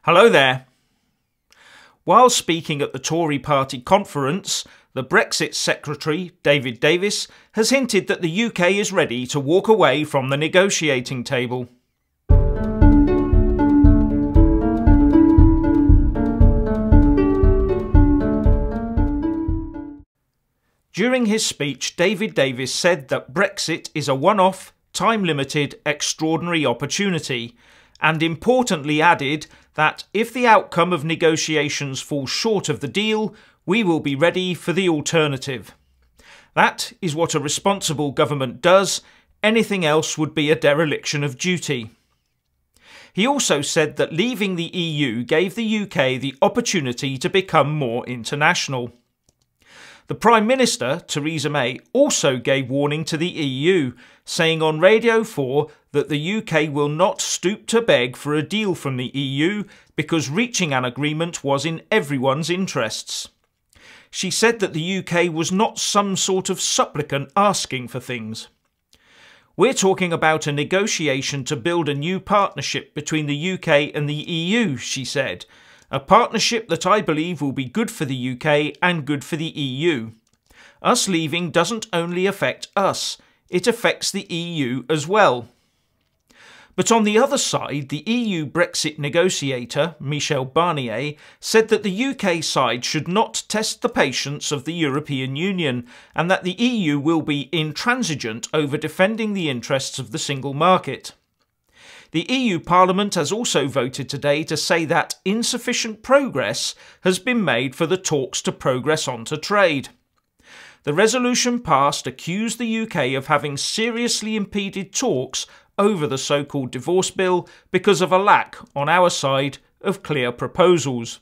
Hello there. While speaking at the Tory party conference, the Brexit Secretary, David Davis, has hinted that the UK is ready to walk away from the negotiating table. During his speech, David Davis said that Brexit is a one-off, time-limited, extraordinary opportunity, and importantly added that if the outcome of negotiations falls short of the deal, we will be ready for the alternative. That is what a responsible government does. Anything else would be a dereliction of duty. He also said that leaving the EU gave the UK the opportunity to become more international. The Prime Minister, Theresa May, also gave warning to the EU, saying on Radio 4 that the UK will not stoop to beg for a deal from the EU because reaching an agreement was in everyone's interests. She said that the UK was not some sort of supplicant asking for things. We're talking about a negotiation to build a new partnership between the UK and the EU, she said. A partnership that I believe will be good for the UK and good for the EU. Us leaving doesn't only affect us, it affects the EU as well. But on the other side, the EU Brexit negotiator, Michel Barnier, said that the UK side should not test the patience of the European Union and that the EU will be intransigent over defending the interests of the single market. The EU Parliament has also voted today to say that insufficient progress has been made for the talks to progress onto trade. The resolution passed accused the UK of having seriously impeded talks over the so-called divorce bill because of a lack, on our side, of clear proposals.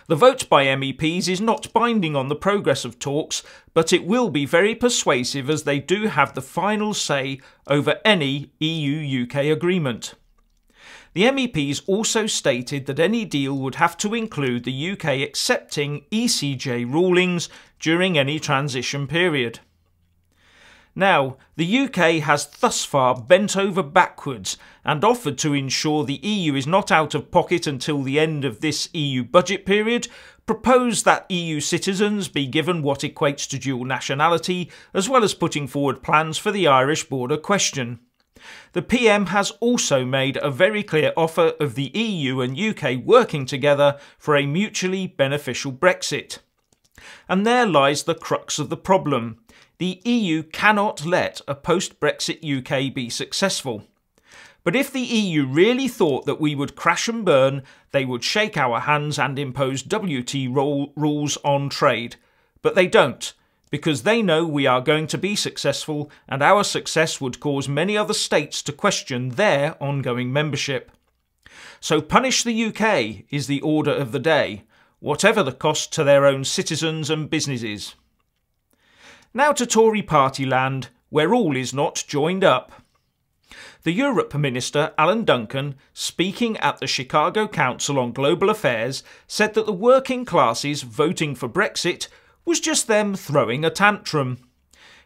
The vote by MEPs is not binding on the progress of talks, but it will be very persuasive as they do have the final say over any EU-UK agreement. The MEPs also stated that any deal would have to include the UK accepting ECJ rulings during any transition period. Now, the UK has thus far bent over backwards and offered to ensure the EU is not out of pocket until the end of this EU budget period, proposed that EU citizens be given what equates to dual nationality, as well as putting forward plans for the Irish border question. The PM has also made a very clear offer of the EU and UK working together for a mutually beneficial Brexit. And there lies the crux of the problem. The EU cannot let a post-Brexit UK be successful. But if the EU really thought that we would crash and burn, they would shake our hands and impose WTO rules on trade. But they don't, because they know we are going to be successful, and our success would cause many other states to question their ongoing membership. So punish the UK is the order of the day, whatever the cost to their own citizens and businesses. Now to Tory party land, where all is not joined up. The Europe Minister, Alan Duncan, speaking at the Chicago Council on Global Affairs, said that the working classes voting for Brexit was just them throwing a tantrum.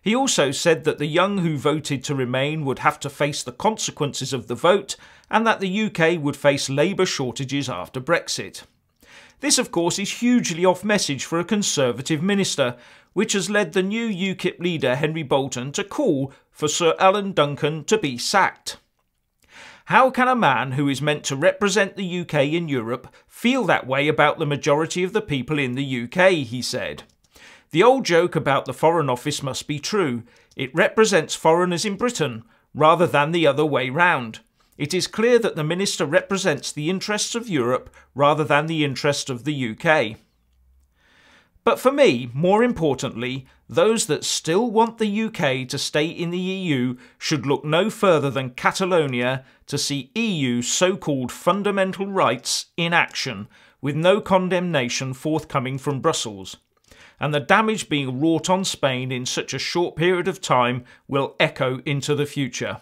He also said that the young who voted to remain would have to face the consequences of the vote and that the UK would face labour shortages after Brexit. This, of course, is hugely off message for a Conservative minister, which has led the new UKIP leader Henry Bolton to call for Sir Alan Duncan to be sacked. How can a man who is meant to represent the UK in Europe feel that way about the majority of the people in the UK, he said. The old joke about the Foreign Office must be true. It represents foreigners in Britain, rather than the other way round. It is clear that the minister represents the interests of Europe rather than the interests of the UK. But for me, more importantly, those that still want the UK to stay in the EU should look no further than Catalonia to see EU so-called fundamental rights in action, with no condemnation forthcoming from Brussels. And the damage being wrought on Spain in such a short period of time will echo into the future.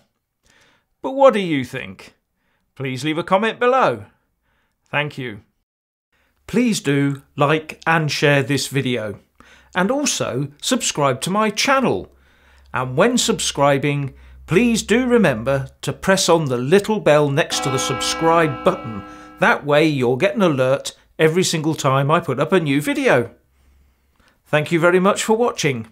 But what do you think? Please leave a comment below. Thank you. Please do like and share this video, and also subscribe to my channel. And when subscribing, please do remember to press on the little bell next to the subscribe button. That way you'll get an alert every single time I put up a new video. Thank you very much for watching.